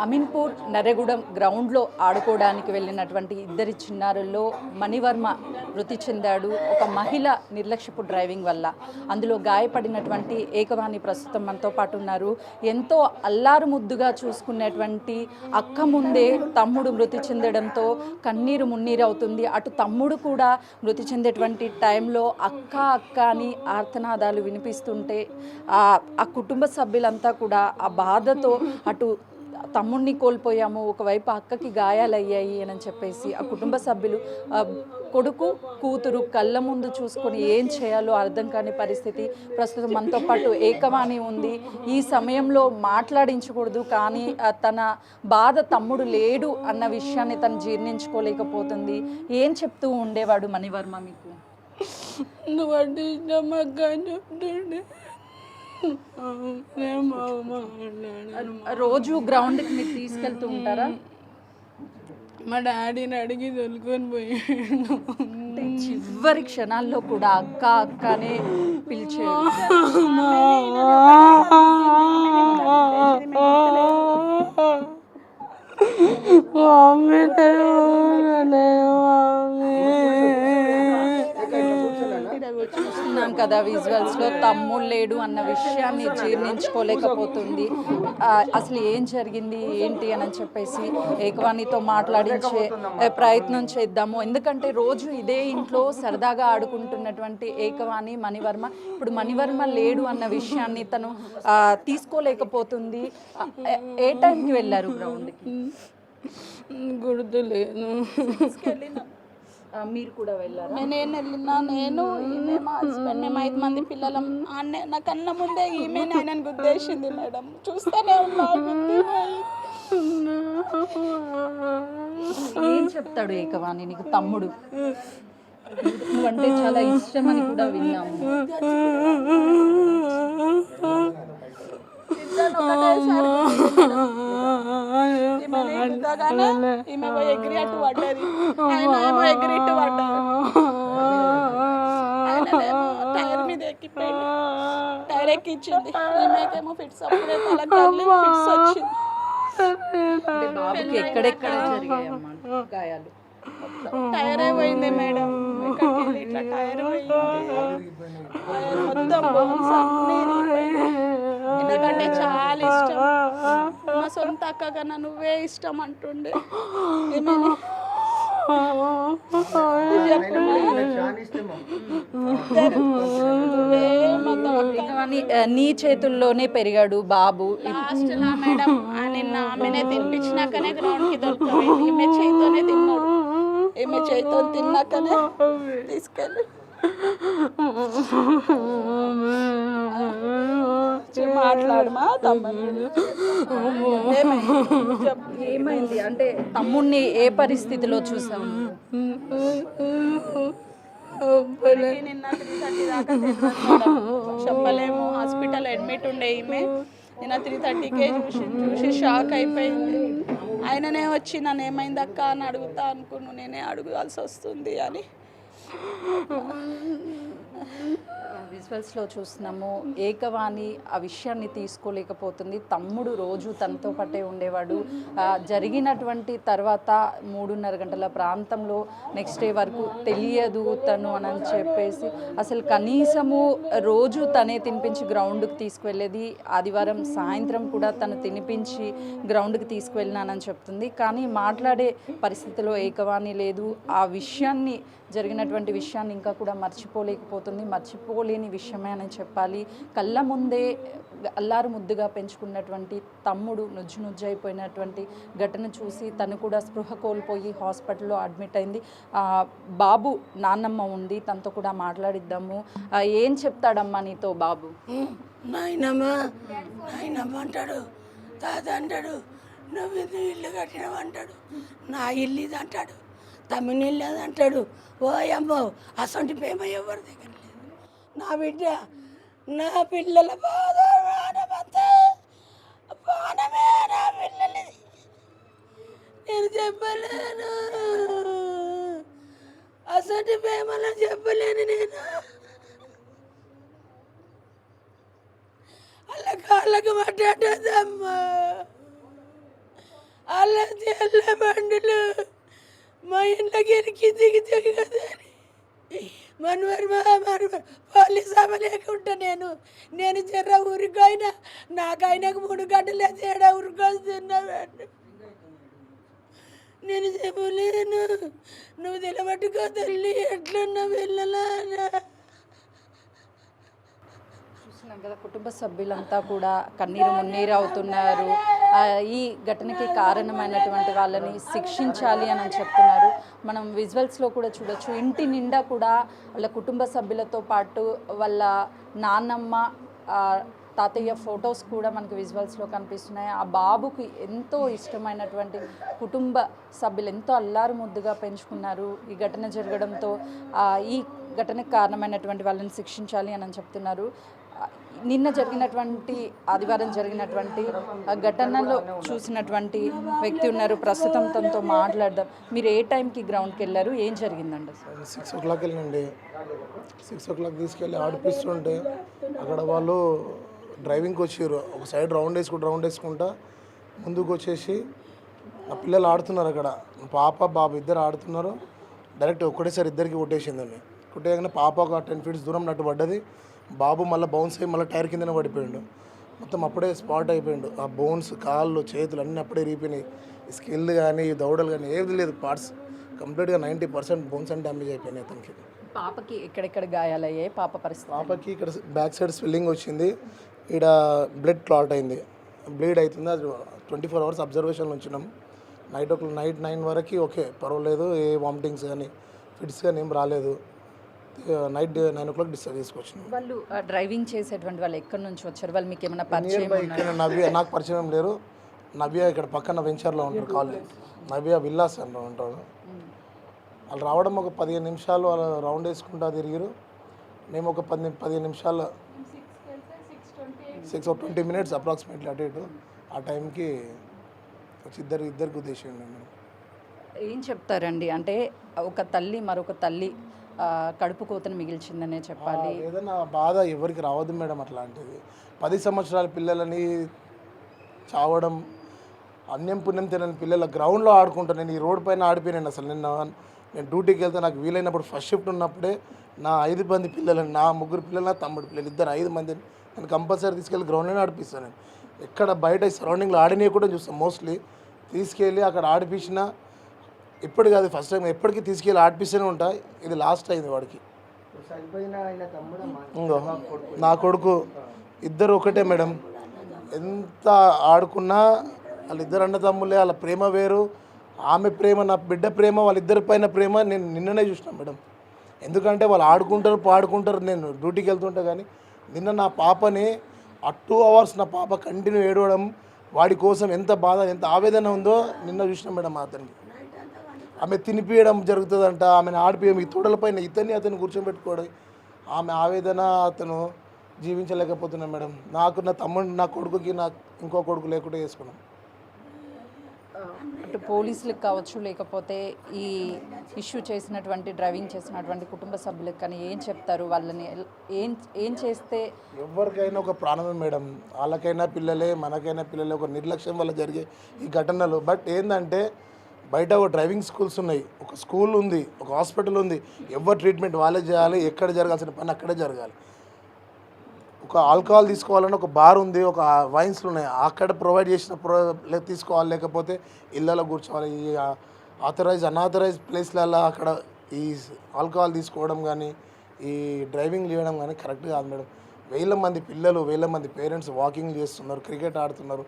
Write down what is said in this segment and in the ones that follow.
అమీన్పూర్ నరేగూడెం గ్రౌండ్లో ఆడుకోవడానికి వెళ్ళినటువంటి ఇద్దరి చిన్నారుల్లో మణివర్మ మృతి చెందాడు. ఒక మహిళ నిర్లక్ష్యపు డ్రైవింగ్ వల్ల. అందులో గాయపడినటువంటి ఏకవాణి ప్రస్తుతం మనతో పాటు ఉన్నారు. ఎంతో అల్లారు ముద్దుగా చూసుకునేటువంటి అక్క ముందే తమ్ముడు మృతి చెందడంతో కన్నీరు మున్నీరు అవుతుంది. అటు తమ్ముడు కూడా మృతి చెందేటువంటి టైంలో అక్క అక్క అని ఆర్తనాదాలు వినిపిస్తుంటే ఆ కుటుంబ సభ్యులంతా కూడా ఆ బాధతో అటు తమ్ముడిని కోల్పోయాము, ఒకవైపు అక్కకి గాయాలయ్యాయి అని చెప్పేసి ఆ కుటుంబ సభ్యులు కొడుకు కూతురు కళ్ళ ముందు చూసుకొని ఏం చేయాలో అర్థం కాని పరిస్థితి. ప్రస్తుతం మనతో పాటు ఏకవాణి ఉంది. ఈ సమయంలో మాట్లాడించకూడదు, కానీ తన బాధ తమ్ముడు లేడు అన్న విషయాన్ని తను జీర్ణించుకోలేకపోతుంది. ఏం చెప్తూ ఉండేవాడు మణివర్మ మీకు? నువ్వు అంటే ఇష్టం అక్క అని చెప్తుండే. రోజు గ్రౌండ్కి మీరు తీసుకెళ్తూ ఉంటారా? మా డాడీని అడిగి తొలుకొని పోయాడు. చివరి క్షణాల్లో కూడా అక్క అక్కనే పిలిచే చూస్తున్నాం కదా విజువల్స్లో. తమ్ముడు లేడు అన్న విషయాన్ని జీర్ణించుకోలేకపోతుంది. అసలు ఏం జరిగింది ఏంటి అని చెప్పేసి ఏకవాణితో మాట్లాడించే ప్రయత్నం చేద్దాము. ఎందుకంటే రోజు ఇదే ఇంట్లో సరదాగా ఆడుకుంటున్నటువంటి ఏకవాణి మణివర్మ ఇప్పుడు మణివర్మ లేడు అన్న విషయాన్ని తను తీసుకోలేకపోతుంది. ఏ టైంకి వెళ్ళారు గ్రౌండ్కి? గుర్తులేదు. మీరు కూడా వెళ్ళారు? నేను వెళ్ళినా. నేను ఈమె మా హస్బెండ్ మేము 5 మంది పిల్లలం. నా కన్న ముందే ఈమె ఆయనను గుద్దేసింది మేడం. చూస్తూనే ఏం చెప్తాడు ఏకవాణి నీకు తమ్ముడు? నువ్వంటే చాలా ఇష్టం అని కూడా విన్నాము. ఈమె ఎగిరి అటు పడ్డది, ఆయన ఎగిరి ఇటు పడ్డాడు. టైర్ మీద ఎక్కిపోయింది, టైర్ ఎక్కిచ్చింది. ఈమెకేమో ఫిట్స్, అప్పుడే తలకి ఫిట్స్ వచ్చింది. బాబుకి ఎక్కడెక్కడ జరిగాయమ్మా గాయాలు? టైరే పోయింది మేడం, ఇట్లా టైర్ పోయింది మొత్తం. ఎందుకంటే చాలా ఇష్టం, మా సొంత అక్క కన్నా నువ్వే ఇష్టం అంటుండే. నీ చేతుల్లోనే పెరిగాడు బాబు. లాస్ట్ లా మేడం నిన్న ఆమెనే తినిపించినాకనే గ్రౌండ్కి దొరికిపోయింది. ఈమె చేతితోనే తిన్నాడు. ఈమె చేతితో తిన్నాకనే తీసుకెళ్ళి మాట్లాడమా తమ్ముడు ఏమైంది అంటే తమ్ముడిని ఏ పరిస్థితిలో చూసావు? నిన్న 3:30 దాకా చెప్పలేము. హాస్పిటల్ అడ్మిట్ ఉండే ఈమె. నిన్న 3:30కే చూసి షాక్ అయిపోయింది. ఆయననే వచ్చి నన్ను ఏమైంది అక్క అని అడుగుతా అనుకున్నాను. నేనే అడగాల్సి వస్తుంది అని. విజువల్స్లో చూస్తున్నాము ఏకవాణి ఆ విషయాన్ని తీసుకోలేకపోతుంది. తమ్ముడు రోజు తనతో పట్టే ఉండేవాడు. జరిగినటువంటి తర్వాత 3:30 గంటల ప్రాంతంలో నెక్స్ట్ డే వరకు తెలియదు తను అని చెప్పేసి అసలు కనీసము రోజు తనే తినిపించి గ్రౌండ్కి తీసుకువెళ్ళేది. ఆదివారం సాయంత్రం కూడా తను తినిపించి గ్రౌండ్కి తీసుకువెళ్ళినానని చెప్తుంది. కానీ మాట్లాడే పరిస్థితిలో ఏకవాణి లేదు. ఆ విషయాన్ని జరిగినటువంటి విషయాన్ని ఇంకా కూడా మర్చిపోలేకపోతుంది. మర్చిపోలేని విషయమే అని చెప్పాలి. కళ్ళ ముందే అల్లారు ముద్దుగా పెంచుకున్నటువంటి తమ్ముడు నుజ్జు అయిపోయినటువంటి ఘటన చూసి తను కూడా స్పృహ కోల్పోయి హాస్పిటల్లో అడ్మిట్ అయింది. బాబు నాన్నమ్మ ఉంది, తనతో కూడా మాట్లాడిద్దాము. ఏం చెప్తాడమ్మా నీతో బాబు? నాయనమ్మ అంటాడు, తాత అంటాడు, నువ్వు ఇల్లు కట్టినవంటాడు, నా ఇల్లు ఇది అంటాడు, తమ్ముని ఇల్లు అది అంటాడు. ఓ అమ్మో అసంటి ప్రేమ ఎవరి దగ్గర లేదు. నా బిడ్డ, నా పిల్లల పానమే నా పిల్లలది. నేను చెప్పలేను, అసంటి ప్రేమలో చెప్పలేను నేను. అలా కాళ్ళకు మాట్లాడదమ్మా. అలా తెల్ల బండులు మా ఇంట్లోకి ఎరికి దిగుతాయి కదా అని మనవరు పోలీస్ అవ్వలేకుండా నేను జర్ర ఊరికైనా నాకైనాకు 3 గంటలే తేడా ఊరికొస్తున్నాడు. నేను చెప్పలేను, నువ్వు నిలబట్టుకో తల్లి, ఎట్లున్నా వెళ్ళలా. చూస్తున్నాం కదా, కుటుంబ సభ్యులంతా కూడా కన్నీరు మున్నీరు అవుతున్నారు. ఈ ఘటనకి కారణమైనటువంటి వాళ్ళని శిక్షించాలి అని చెప్తున్నారు. మనం విజువల్స్లో కూడా చూడొచ్చు, ఇంటి నిండా కూడా వాళ్ళ కుటుంబ సభ్యులతో పాటు వాళ్ళ నాన్నమ్మ తాతయ్య ఫొటోస్ కూడా మనకు విజువల్స్లో కనిపిస్తున్నాయి. ఆ బాబుకి ఎంతో ఇష్టమైనటువంటి కుటుంబ సభ్యులు ఎంతో అల్లారు ముద్దుగా పెంచుకున్నారు. ఈ ఘటన జరగడంతో ఈ ఘటనకు కారణమైనటువంటి వాళ్ళని శిక్షించాలి అని చెప్తున్నారు. నిన్న జరిగినటువంటి ఆదివారం జరిగినటువంటి ఘటనలో చూసినటువంటి వ్యక్తి ఉన్నారు, ప్రస్తుతం తనతో మాట్లాడదాం. మీరు ఏ టైంకి గ్రౌండ్కి వెళ్ళారు, ఏం జరిగిందండి? 6 o'clock వెళ్ళండి. 6 o'clock తీసుకెళ్ళి ఆడిపిస్తుంటే అక్కడ వాళ్ళు డ్రైవింగ్కి వచ్చారు. ఒక సైడ్ రౌండ్ వేసుకుంటా ముందుకు వచ్చేసి ఆ పిల్లలు ఆడుతున్నారు. అక్కడ పాప బాబు ఇద్దరు ఆడుతున్నారు. డైరెక్ట్ ఒకటేసారి ఇద్దరికి కొట్టేసిందండి. కొట్టేయగానే పాప ఒక 10 feet దూరం నట్టు పడ్డది. బాబు మళ్ళీ బౌన్స్ అయ్యి మళ్ళీ టైర్ కిందనే పడిపోయాడు. మొత్తం అప్పుడే స్పాట్ అయిపోయాడు. ఆ బోన్స్, కాళ్ళు, చేతులు అన్నీ అప్పుడే రీపోయినాయి. స్కిల్ కానీ దౌడలు కానీ ఏది లేదు, పార్ట్స్ కంప్లీట్గా 90% బోన్స్ అని డ్యామేజ్ అయిపోయినాయి అతనికి. పాపకి ఎక్కడెక్కడ గాయాలయ్యాయి? పాప పరిస్థితి? పాపకి ఇక్కడ బ్యాక్ సైడ్ స్వెల్లింగ్ వచ్చింది, ఇక్కడ బ్లడ్ క్లాట్ అయింది, బ్లీడ్ అవుతుంది. అది 24 hours అబ్జర్వేషన్లో ఉంచినాం. నైట్ 9 వరకు ఓకే, పర్వాలేదు, ఏ వామిటింగ్స్ కానీ ఫిట్స్ కానీ ఏం రాలేదు. నైట్ 9 o'clock డిశ్చార్జ్ చేసుకొచ్చినాం. వాళ్ళు డ్రైవింగ్ చేసేటువంటి వాళ్ళు ఎక్కడి నుంచి వచ్చారు? వాళ్ళు మీకు ఏమైనా పరిచయం? ఇక్కడ నవ్య నాకు పరిచయం లేరు. నవ్య ఇక్కడ పక్కన వెంచర్లో ఉంటారు, కాలేజ్ నవ్య విల్లాస్ అని ఉంటారు. వాళ్ళు రావడం ఒక 15 నిమిషాలు వాళ్ళు రౌండ్ వేసుకుంటా తిరిగారు. మేము ఒక 15 నిమిషాలు 6 minutes అప్రాక్సిమేట్లీ అటు ఇటు ఆ టైంకి వచ్చి ఇద్దరు గుద్దేసేయండి. మేము ఏం చెప్తారండి, అంటే ఒక తల్లి మరొక తల్లి కడుపు కోతను మిగిల్చిందనే చెప్పాలి. ఏదైనా బాధ ఎవరికి రావద్దు మేడం. అట్లాంటిది 10 సంవత్సరాల పిల్లలని చావడం, అన్యం పుణ్యం తినని పిల్లల గ్రౌండ్లో ఆడుకుంటాను. నేను ఈ రోడ్ పైన ఆడిపోయాను. అసలు నేను డ్యూటీకి వెళ్తే నాకు వీలైనప్పుడు ఫస్ట్ షిఫ్ట్ ఉన్నప్పుడే నా 5 మంది పిల్లలని, నా 3 పిల్లలు, నా తమ్ముడు పిల్లలు, ఇద్దరు 5 మందిని నేను కంపల్సరీ తీసుకెళ్ళి గ్రౌండ్లోనే ఆడిపిస్తాను. నేను ఎక్కడ బయట సరౌండింగ్లో ఆడినవి కూడా చూస్తాను. మోస్ట్లీ తీసుకెళ్ళి అక్కడ ఆడిపించిన ఇప్పుడు కాదు, ఫస్ట్ టైం, ఎప్పటికీ తీసుకెళ్ళి ఆడిపిస్తూనే ఉంటా. ఇది లాస్ట్ అయింది వాడికి. నా కొడుకు ఇద్దరు ఒకటే మేడం. ఎంత ఆడుకున్నా వాళ్ళిద్దరు అన్నదమ్ములే, వాళ్ళ ప్రేమ వేరు. ఆమె ప్రేమ, నా బిడ్డ ప్రేమ, వాళ్ళిద్దరి పైన ప్రేమ నేను నిన్ననే చూసినాను మేడం. ఎందుకంటే వాళ్ళు పాడుకుంటారు. నేను డ్యూటీకి వెళ్తుంటా కానీ నిన్న నా పాపని ఆ 2 hours నా పాప కంటిన్యూ ఏడవడం, వాడి కోసం ఎంత బాధ, ఎంత ఆవేదన ఉందో నిన్న చూసినాం మేడం. అతనికి ఆమె తినిపియడం జరుగుతుందంట, ఆమెను ఆడిపియడం, ఈ తోడలపైన అతను కూర్చోబెట్టుకోవడం, ఆమె ఆవేదన అతను జీవించలేకపోతున్నాను మేడం. నాకు నా తమ్ముడు, నా కొడుకుకి నాకు ఇంకో కొడుకు లేకుండా చేసుకున్నాం. అటు పోలీసులకు కావచ్చు, లేకపోతే ఈ ఇష్యూ చేసినటువంటి డ్రైవింగ్ చేసినటువంటి కుటుంబ సభ్యులకు కానీ ఏం చెప్తారు? వాళ్ళని ఏం చేస్తే? ఎవరికైనా ఒక ప్రాణమే మేడం. వాళ్ళకైనా పిల్లలే, మనకైనా పిల్లలే. ఒక నిర్లక్ష్యం వల్ల జరిగే ఈ ఘటనలు. బట్ ఏంటంటే బయట ఒక డ్రైవింగ్ స్కూల్స్ ఉన్నాయి, ఒక స్కూల్ ఉంది, ఒక హాస్పిటల్ ఉంది. ఎవరు ట్రీట్మెంట్ వాళ్ళే చేయాలి. ఎక్కడ జరగాల్సిన పని అక్కడే జరగాలి. ఒక ఆల్కహాల్ తీసుకోవాలని ఒక బార్ ఉంది, ఒక వైన్స్లు ఉన్నాయి, అక్కడ ప్రొవైడ్ చేసిన తీసుకోవాలి. లేకపోతే ఇళ్ళలో కూర్చోవాలి. ఈ అనాథరైజ్ ప్లేస్లలో అక్కడ ఈ ఆల్కహాల్ తీసుకోవడం కానీ, ఈ డ్రైవింగ్ చేయడం కానీ కరెక్ట్ కాదు మేడం. 1000 మంది పిల్లలు, 1000 మంది పేరెంట్స్ వాకింగ్ చేస్తున్నారు, క్రికెట్ ఆడుతున్నారు.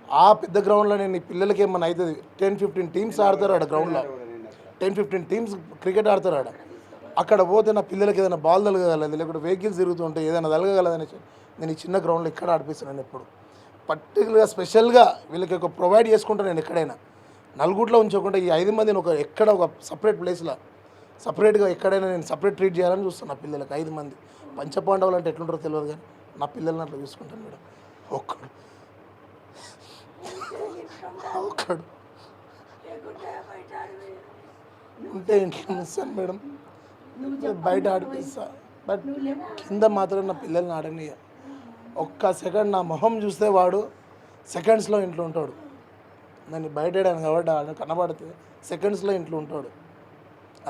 ఆ పెద్ద గ్రౌండ్లో నేను ఈ పిల్లలకి ఏమన్నా అవుతుంది. 10-15 టీమ్స్ ఆడతారు ఆడ గ్రౌండ్లో. 10-15 టీమ్స్ క్రికెట్ ఆడతారు ఆడ. అక్కడ పోతే నా పిల్లలకి ఏదైనా బాల్ తలగగలదు, లేకపోతే వెహికల్స్ తిరుగుతుంటే ఏదైనా తలగగలదని నేను ఈ చిన్న గ్రౌండ్లో ఇక్కడ ఆడిపిస్తున్నాను. ఎప్పుడు పర్టికులర్గా స్పెషల్గా వీళ్ళకి ఒక ప్రొవైడ్ చేసుకుంటాను. నేను ఎక్కడైనా నలుగురిలో ఉంచకుండా ఈ 5 మందిని ఎక్కడ ఒక సపరేట్ ప్లేస్లో సపరేట్గా ఎక్కడైనా నేను సపరేట్ ట్రీట్ చేయాలని చూస్తాను. నా పిల్లలకి 5 మంది పంచపాండవులు అంటే ఎట్లుంటారో తెలియదు కానీ నా పిల్లల్ని అట్లా చూసుకుంటాను మేడం. ఒక్కడు ఉంటే ఇంట్లో ఇస్తాను మేడం, బయట ఆడిపిస్తా. బట్ కింద మాత్రం నా పిల్లల్ని ఆడని. ఒక్క సెకండ్ నా మొహం చూస్తే వాడు సెకండ్స్లో ఇంట్లో ఉంటాడు. నన్ను బయటేయడానికి కాబట్టి ఆడ కనబడితే సెకండ్స్లో ఇంట్లో ఉంటాడు.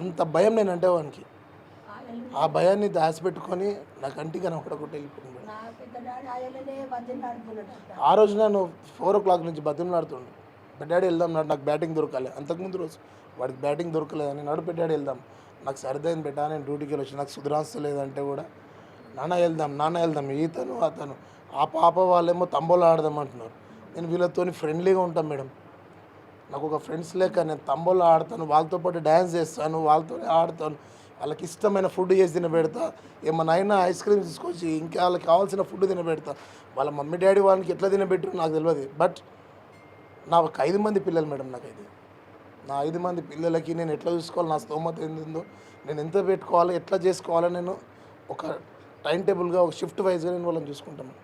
అంత భయం నేనంటే వానికి. ఆ భయాన్ని దాచిపెట్టుకొని నా కంటికి కనబడకుండా వెళ్ళిపోయింది. ఆ రోజు నేను 4 o'clock నుంచి బతిమలాడుతుండే, డాడీ వెళ్దాం, నాకు బ్యాటింగ్ దొరకాలి. అంతకుముందు రోజు వాడికి బ్యాటింగ్ దొరకలేదని నడు డాడీ వెళ్దాం, నాకు సరిదైంది పెట్టా, నేను డ్యూటీకి వెళ్ళి వచ్చి నాకు సుధరాస్తు లేదంటే కూడా నాన్న వెళ్దాం ఈతను అతను ఆ పాప వాళ్ళేమో తంబోలు ఆడదాం అంటున్నారు. నేను వీళ్ళతో ఫ్రెండ్లీగా ఉంటాను మేడం, నాకు ఒక ఫ్రెండ్స్ లేక నేను తంబోలు ఆడతాను, వాళ్ళతో పాటు డ్యాన్స్ చేస్తాను, వాళ్ళతో ఆడతాను, వాళ్ళకి ఇష్టమైన ఫుడ్ చేసి తినబెడతా, ఏమన్నా ఐస్ క్రీమ్ తీసుకొచ్చి ఇంకా వాళ్ళకి కావాల్సిన ఫుడ్ తినబెడతా. వాళ్ళ మమ్మీ డాడీ వాళ్ళకి ఎట్లా తినబెట్టారో నాకు తెలియదు. బట్ నా ఒక 5 మంది పిల్లలు మేడం, నా 5 మంది పిల్లలకి నేను ఎట్లా చూసుకోవాలి, నా స్తోమత ఏందో, నేను ఎంత పెట్టుకోవాలి, ఎట్లా చేసుకోవాలో నేను ఒక టైం టేబుల్గా ఒక షిఫ్ట్ వైజ్గా నేను వాళ్ళని చూసుకుంటాను.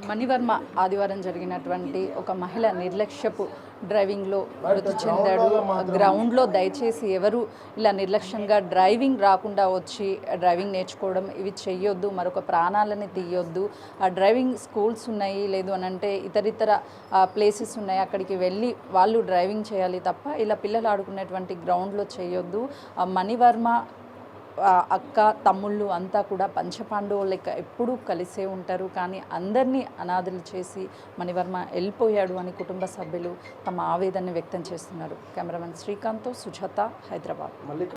మణివర్మ ఆదివారం జరిగినటువంటి ఒక మహిళ నిర్లక్ష్యపు డ్రైవింగ్లో మృతి చెందాడు. గ్రౌండ్లో దయచేసి ఎవరు ఇలా నిర్లక్ష్యంగా డ్రైవింగ్ రాకుండా వచ్చి డ్రైవింగ్ నేర్చుకోవడం ఇవి చెయ్యొద్దు, మరొక ప్రాణాలని తీయొద్దు. ఆ డ్రైవింగ్ స్కూల్స్ ఉన్నాయి, లేదు అని అంటే ఇతరితర ప్లేసెస్ ఉన్నాయి, అక్కడికి వెళ్ళి వాళ్ళు డ్రైవింగ్ చేయాలి తప్ప ఇలా పిల్లలు ఆడుకునేటువంటి గ్రౌండ్లో చేయొద్దు. మణివర్మ అక్క తమ్ముళ్ళు అంతా కూడా పంచపాండవులు లెక్క ఎప్పుడూ కలిసే ఉంటారు. కానీ అందరినీ అనాథలు చేసి మణివర్మ వెళ్ళిపోయాడు అని కుటుంబ సభ్యులు తమ ఆవేదనని వ్యక్తం చేస్తున్నారు. కెమెరామెన్ శ్రీకాంత్తో సుజాత, హైదరాబాద్.